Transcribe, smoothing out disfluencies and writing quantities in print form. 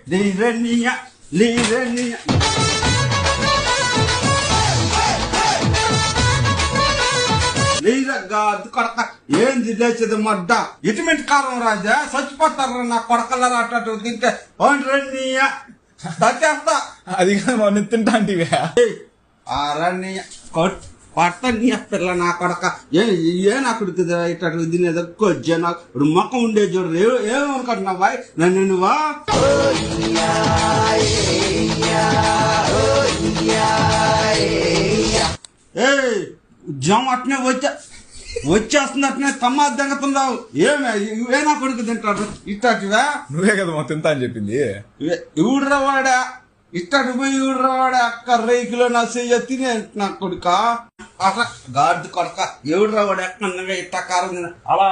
లీరనియ లీరనియ గాదు కొడక ఏంది లేచేది మడ్డ ఇటుమెంట్ కారం రాజా చచ్చిపోతారు నా కొడకలరా అటు తింటే రణీయ తచ్చేస్తా అది మొన్న తింటా అంటే ఆ రణీయ కొట్ట నీ పిల్ల నా కొడక ఏ నాకు ఇటు తినేది కొజ్జా నాకు ఇప్పుడు మొక్క ఉండే చూడరు ఏమనుకుంటున్నావు బాయ్ నన్ను నువ్వా ఏ జం అట్నే వచ్చేస్తుంది అట్నే తమ్మా దగ్గతున్నావు ఏనా కొడుకు తింటాడు ఇట్టటివా నువ్వే కదా మొత్తం తింటా అని చెప్పింది ఇవుడ్రా వాడా ఇట్టటి పోయి ఇవుడ్రా వాడా అక్క రేకిలో నా చెయ్య తినే నా కొడుక అట్లా గాడి కొడక ఎవడ్రా వాడు ఎక్కడ ఇట్ట కారం అలా